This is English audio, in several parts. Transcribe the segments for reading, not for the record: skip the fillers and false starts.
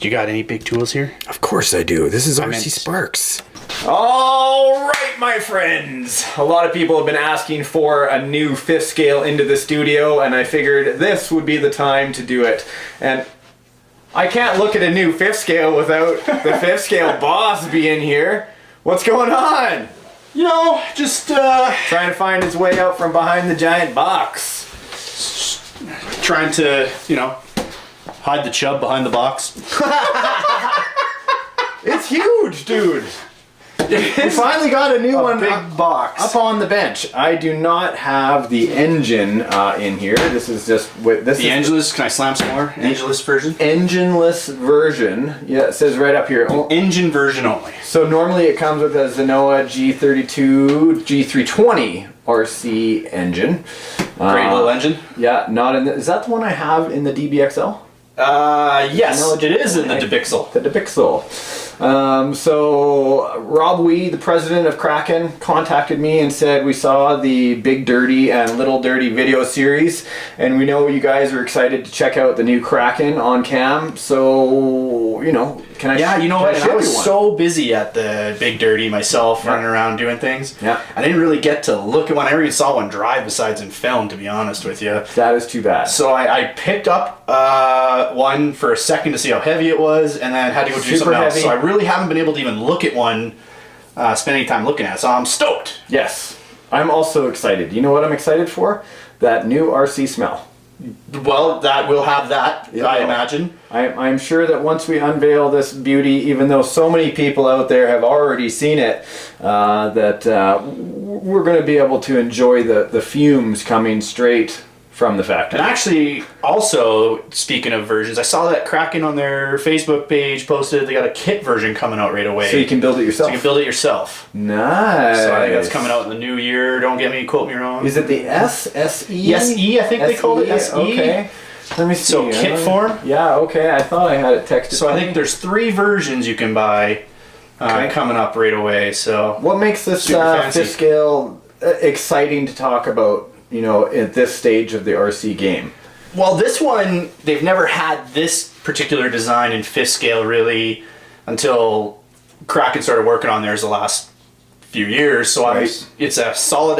You got any big tools here? Of course I do. This is RCSparks. All right, my friends. A lot of people have been asking for a new fifth scale into the studio, and I figured this would be the time to do it. And I can't look at a new fifth scale without the fifth scale boss being here. What's going on? You know, just Trying to find his way out from behind the giant box. trying to, you know, hide the chub behind the box. It's huge, dude. We finally got a new one. Big box. Up on the bench. I do not have the engine in here. This is just what this The is. engineless, can I slam some more? Engineless version? Engineless version. Yeah, it says right up here. Engine version only. So normally it comes with a Zenoa G32 G320 RC engine. Great little engine. Yeah, not in the, is that the one I have in the DBXL? Yes, No, it is in the Debixel. The Debixel. So Rob Wee, the president of Kraken, contacted me and said we saw the Big Dirty and Little Dirty video series, and we know you guys are excited to check out the new Kraken on cam. So, you know, can I? Yeah, you know can what? I I show was you one? so busy at the Big Dirty myself, running around doing things. Yeah. I didn't really get to look at one. I never even saw one drive besides in film, to be honest with you. That is too bad. So I picked up one for a second to see how heavy it was, and then had to go do Super something else. heavy. So I really haven't been able to even look at one, spend any time looking at it. So I'm stoked. Yes, I'm also excited. You know what I'm excited for? That new RC smell. Well, that will have that, Yeah. I imagine. I'm sure that once we unveil this beauty, even though so many people out there have already seen it, that we're going to be able to enjoy the fumes coming straight from the factory. And actually, also, speaking of versions, I saw that Kraken on their Facebook page posted they got a kit version coming out right away. So you can build it yourself. So you can build it yourself. Nice. So I think that's coming out in the new year. Don't get me, quote me wrong. Is it the SE? SE, I think they call it SE. Okay. Let me see. So kit form? Yeah, okay. I thought I had it texted. So I think there's 3 versions you can buy Okay. coming up right away. So What makes this Super fancy. fifth scale exciting to talk about, you know, at this stage of the RC game? well, this one, they've never had this particular design in fifth scale really until Kraken started working on theirs the last few years. So Right. it's a solid,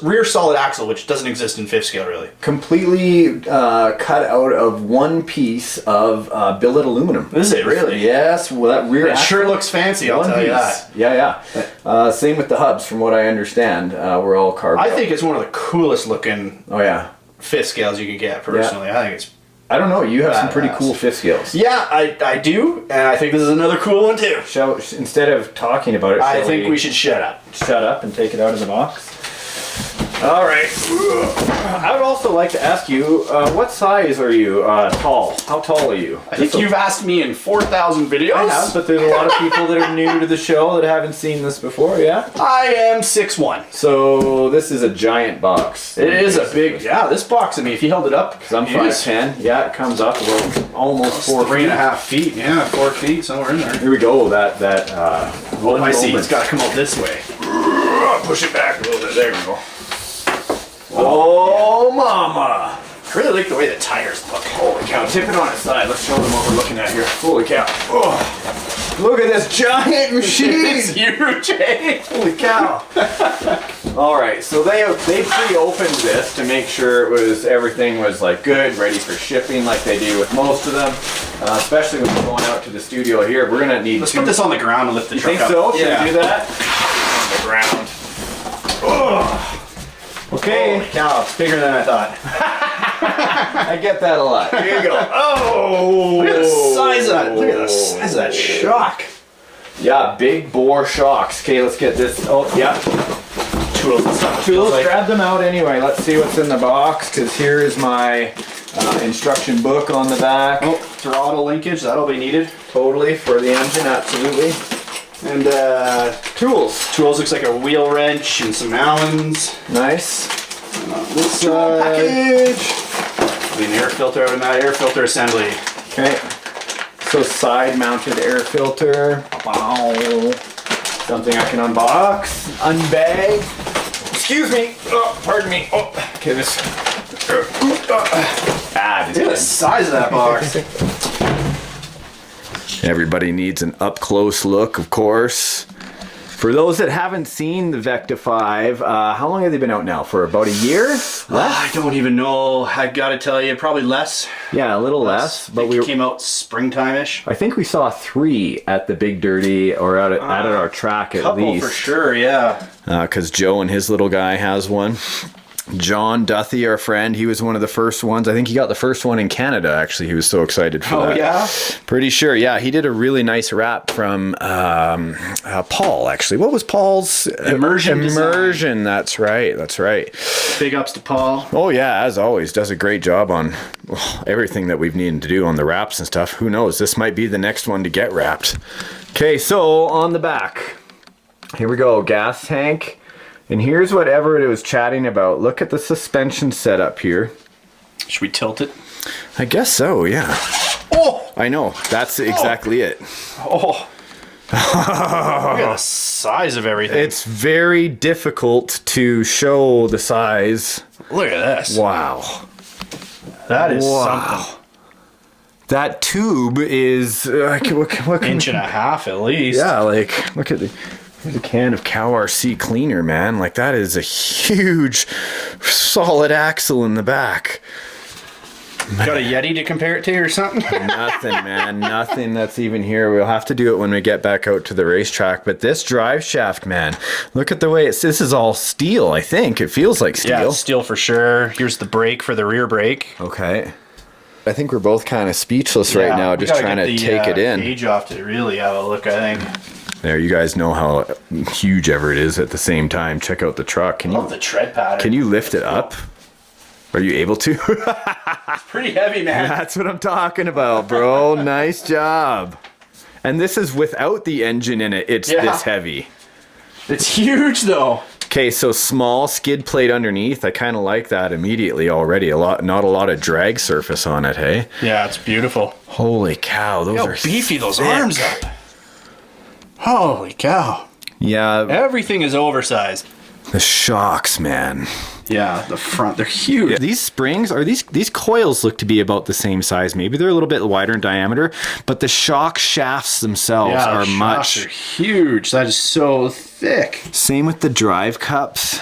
rear solid axle, which doesn't exist in fifth scale really. Completely cut out of one piece of billet aluminum. Is it really? Yes. Well, that rear It sure axle, looks fancy, I'll one tell you piece. that. Yeah, yeah. Same with the hubs, from what I understand. We're all carved I out. think it's one of the coolest looking Oh yeah. fifth scales you can get personally. I think it's I don't know. You have some pretty Badass. cool fifth scales. yeah, I do, and I think this is another cool one too. Shall instead of talking about it, I shall think we should shut up. shut up and take it out of the box. All right. I would also like to ask you, what size are you? Tall? How tall are you? I think you've asked me in 4,000 videos. I have, but there's a lot of people that are new to the show that haven't seen this before. Yeah. I am 6'1". So this is a giant box. It is a big, yeah, this box, I mean, if you held it up, Because I'm it is 5'10". Yeah, it comes up about almost 4 feet. 3.5 feet, yeah, 4 feet, somewhere in there. Here we go. That Oh, I see, it's got to come out this way. Push it back a little bit, there we go. Oh, mama! I really like the way the tires look. Holy cow! Tip it on its side. Let's show them what we're looking at here. Holy cow! Oh, look at this giant machine! It's huge, eh? Holy cow! All right, so they pre-opened this to make sure everything was like good, ready for shipping, like they do with most of them. Especially when we're going out to the studio here, we're gonna need. Let's put this on the ground and lift the You truck think up. so? Should Yeah. we do that? On the ground. Oh. Okay. Holy cow, it's bigger than I thought. I get that a lot. Here you go. Oh! Look at the size of that. Look at the size of that shock. Yeah, big bore shocks. Okay, let's get this. Oh, yeah. Tools and stuff. Tools, Like, grab them out anyway. Let's see what's in the box, because here is my instruction book on the back. oh, throttle linkage, that'll be needed. Totally, for the engine, absolutely. And Tools. tools looks like a wheel wrench and some Allens. Nice. This Tool package. be an air filter out of that air filter assembly. Okay. So side-mounted air filter. Wow. Something I can unbox, unbag. Excuse me. Oh, pardon me. Oh, okay, this. Look at the size of that box. Everybody needs an up-close look, of course. For those that haven't seen the Vecta.5, how long have they been out now? For about a year? Less? I don't even know. I gotta tell you, probably less. Yeah, a little less. But we came out springtime-ish. I think we saw 3 at the Big Dirty or at our track at least. Couple for sure, yeah. Because Joe and his little guy has one. John Duthie, our friend, he was one of the first ones. I think he got the first one in Canada, actually. He was so excited for that. Oh, yeah? Pretty sure. Yeah, he did a really nice wrap from Paul, actually. What was Paul's? Immersion Immersion, that's right. That's right. Big ups to Paul. Oh, yeah, as always. Does a great job on everything that we've needed to do on the wraps and stuff. Who knows? This might be the next one to get wrapped. Okay, so on the back. Here we go. Gas tank. And here's what Everett was chatting about. Look at the suspension setup here. Should we tilt it? I guess so, yeah. Oh! I know. That's exactly it. Oh! Look at the size of everything. It's very difficult to show the size. Look at this. Wow. That is something. That tube is... what Inch and a half at least. Yeah, like, look at the can of Cow RC cleaner, man. Like, that is a huge, solid axle in the back. Got a Yeti to compare it to or something? Nothing, man. Nothing that's even here. We'll have to do it when we get back out to the racetrack. But this drive shaft, man, look at the way this is all steel, I think. It feels like steel. Yeah, it's steel for sure. Here's the brake for the rear brake. Okay. I think we're both kind of speechless right now, just trying to take it in. Gauge off to really have a look, I think. There, you guys know how huge Everett is at the same time. Check out the truck. I love the tread pattern. Can you lift it up? Are you able to? It's pretty heavy, man. That's what I'm talking about, bro. Nice job. And this is without the engine in it. It's this heavy. It's huge, though. Okay, so small skid plate underneath. I kind of like that immediately already. Not a lot of drag surface on it, hey? Yeah, it's beautiful. Holy cow, those are beefy those thick. arms up. Holy cow. Yeah. Everything is oversized. The shocks, man. Yeah, the front, they're huge. Yeah. These springs, these coils look to be about the same size. Maybe they're a little bit wider in diameter, but the shock shafts themselves are much. They're huge. That is so thick. Same with the drive cups.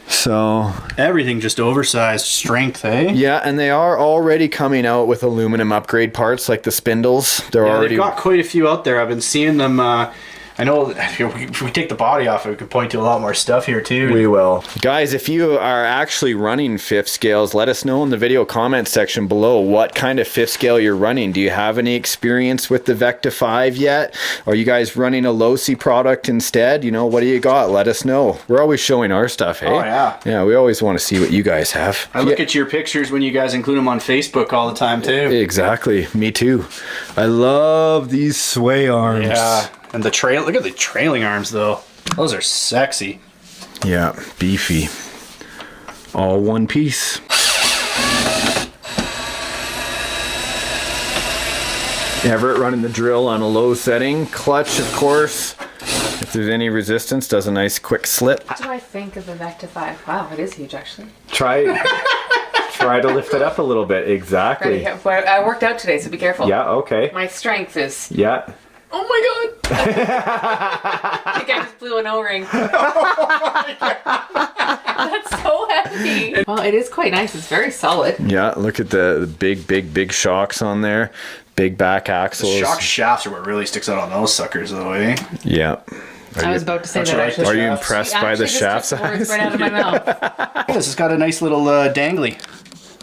So everything just oversized strength, eh? Yeah, and they are already coming out with aluminum upgrade parts like the spindles. They've got quite a few out there. I've been seeing them. I know if we take the body off, we could point to a lot more stuff here too. We will. Guys, if you are actually running fifth scales, let us know in the video comment section below what kind of fifth scale you're running. Do you have any experience with the Vecta.5 yet? Are you guys running a low-C product instead? You know, what do you got? Let us know. We're always showing our stuff, hey? Oh, yeah. Yeah, we always want to see what you guys have. I look at your pictures when you guys include them on Facebook all the time too. Exactly. Me too. I love these sway arms. Yeah. And the trail, look at the trailing arms though. Those are sexy. Yeah, beefy. All one piece. Everett running the drill on a low setting. Clutch, of course. If there's any resistance, does a nice quick slip. What do I think of the Vecta.5? Wow, it is huge actually. Try to lift it up a little bit. Exactly. I worked out today, so be careful. Yeah, okay. My strength is... Yeah. Oh my god! I think I just blew an O-ring. Oh my god! That's so heavy. Well, it is quite nice. It's very solid. Yeah, look at the big shocks on there. Big back axles. The shock shafts are what really sticks out on those suckers though, eh? Yeah. I was about to say that actually. Are you impressed by the shaft size? Right out of my mouth. This has got a nice little dangly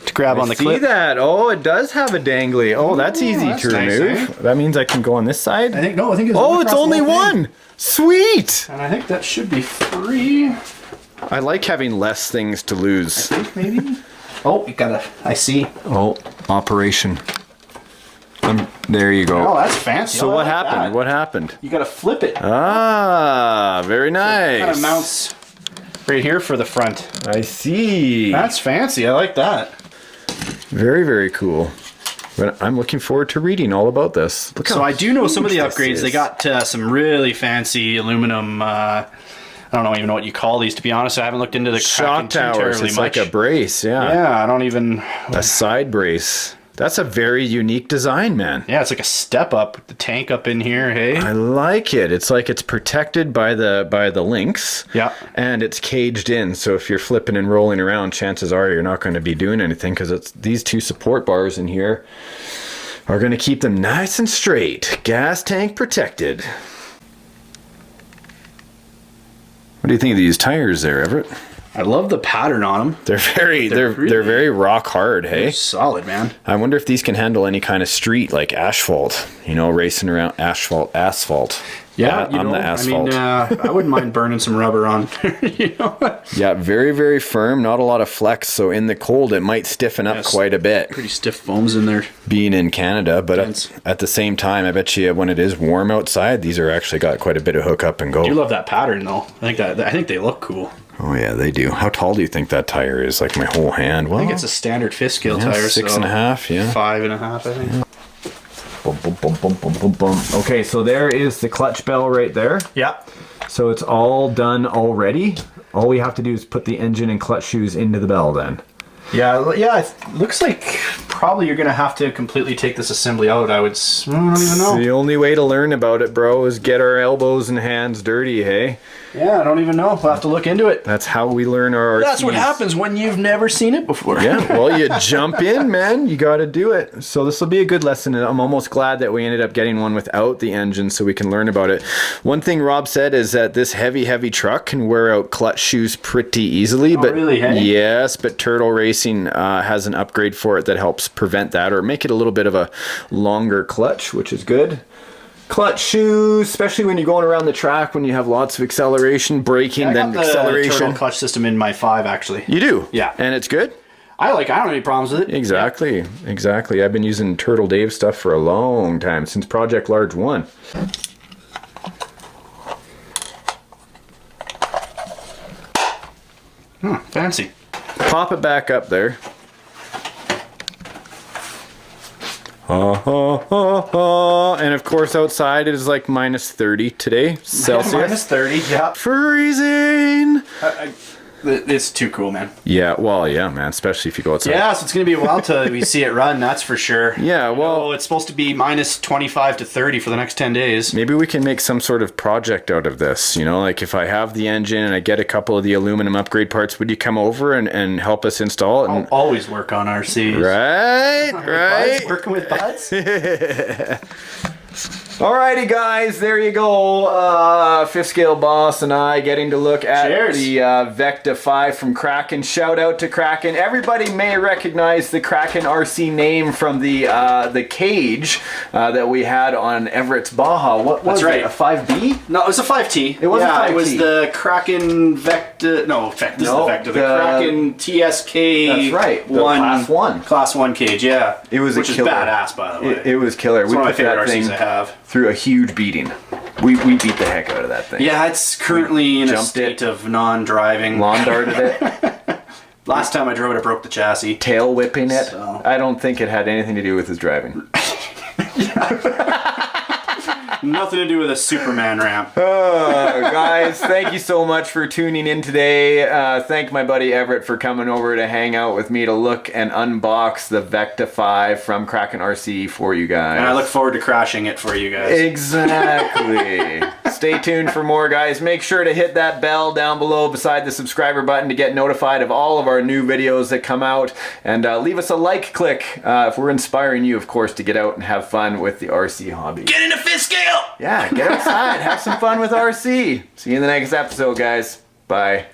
to grab on the clip. See that? Oh, it does have a dangly. Oh, that's easy to remove. Nice, eh? That means I can go on this side? I think it's oh, it's only one! Sweet! And I think that should be free. I like having less things to lose. I think maybe. Oh, you gotta, I see. Oh, operation. There you go. Oh, that's fancy. So I what like happened? that. What happened? You gotta flip it. Ah, very nice. Kind of mounts right here for the front. I see. That's fancy. I like that. Very, very cool. But I'm looking forward to reading all about this. Look so I do know some of the upgrades. They got some really fancy aluminum. I don't even know what you call these, to be honest. I haven't looked into the shock towers. It's like a brace, yeah. Yeah, I don't even. A side brace. That's a very unique design, man. Yeah, it's like a step up with the tank up in here, hey? I like it. It's like it's protected by the links. Yeah. And it's caged in, so if you're flipping and rolling around, chances are you're not going to be doing anything because it's these two support bars in here are going to keep them nice and straight. Gas tank protected. What do you think of these tires there, Everett? I love the pattern on them. They're very rock hard, hey? They're solid, man. I wonder if these can handle any kind of street like asphalt, you know, racing around asphalt. Yeah, on the asphalt. I mean, I wouldn't mind burning some rubber on, you know. Yeah, very, very firm, not a lot of flex, so in the cold it might stiffen up quite a bit. Pretty stiff foams in there. Being in Canada, but at the same time, I bet you when it is warm outside, these are actually got quite a bit of hook up and go. I do love that pattern though. I think they look cool. Oh yeah, they do. How tall do you think that tire is? Like my whole hand? Well, I think it's a standard fifth scale tire. 6.5, yeah. 5.5, I think. Yeah. Boom, boom, boom, boom, boom, boom, boom. Okay, so there is the clutch bell right there. Yeah. So it's all done already. All we have to do is put the engine and clutch shoes into the bell then. Yeah, it looks like probably you're going to have to completely take this assembly out. I don't even know. The only way to learn about it, bro, is get our elbows and hands dirty, hey? Yeah, I don't even know. We'll have to look into it. That's how we learn our RCs. That's what happens when you've never seen it before. Yeah, well, you jump in, man. You got to do it. So this will be a good lesson, and I'm almost glad that we ended up getting one without the engine so we can learn about it. One thing Rob said is that this heavy truck can wear out clutch shoes pretty easily. But really, hey? Yes, but Turtle Racing has an upgrade for it that helps prevent that or make it a little bit of a longer clutch, which is good. Clutch shoes, especially when you're going around the track when you have lots of acceleration, braking, then I got the acceleration. Turtle clutch system in my 5 actually. You do? Yeah. And it's good? I don't have any problems with it. Exactly. I've been using Turtle Dave stuff for a long time, since Project Large 1. Fancy. Pop it back up there. And of course outside it is like minus 30 today, Celsius. Minus 30, yeah. Freezing! It's too cool, man. Yeah, well, yeah, man, especially if you go outside. Yeah, so it's going to be a while till we see it run, that's for sure. Yeah, well... it's supposed to be minus 25 to 30 for the next 10 days. Maybe we can make some sort of project out of this, you know? Like, if I have the engine and I get a couple of the aluminum upgrade parts, would you come over and help us install it? I'll always work on RCs. Right? Buds, working with buds? Alrighty guys, there you go. Fifth Scale Boss and I getting to look at the Vekta.5 from Kraken. Shout out to Kraken. Everybody may recognize the Kraken RC name from the cage that we had on Everett's Baja. What was it? A 5B? No, it was a 5T. It was a 5T. It was the Kraken Vekta. No, Vekta. This is the Vekta. The Kraken TSK. That's right. The Class 1. Class 1 cage, yeah. It was which a is killer. badass, by the way. It was killer. It's one of my favorite RCs I have. Through a huge beating. We beat the heck out of that thing. Yeah, it's currently in a state of non-driving. Lawn darted it. Last time I drove it, I broke the chassis. Tail whipping it. So. I don't think it had anything to do with his driving. Nothing to do with a Superman ramp. Guys, thank you so much for tuning in today. Thank my buddy Everett for coming over to hang out with me to look and unbox the Vekta.5 from Kraken RC for you guys. And I look forward to crashing it for you guys. Exactly. Stay tuned for more, guys. Make sure to hit that bell down below beside the subscriber button to get notified of all of our new videos that come out. And leave us a like click if we're inspiring you, of course, to get out and have fun with the RC hobby. Get into fifth scale! Yeah, get outside, have some fun with RC. See you in the next episode, guys. Bye.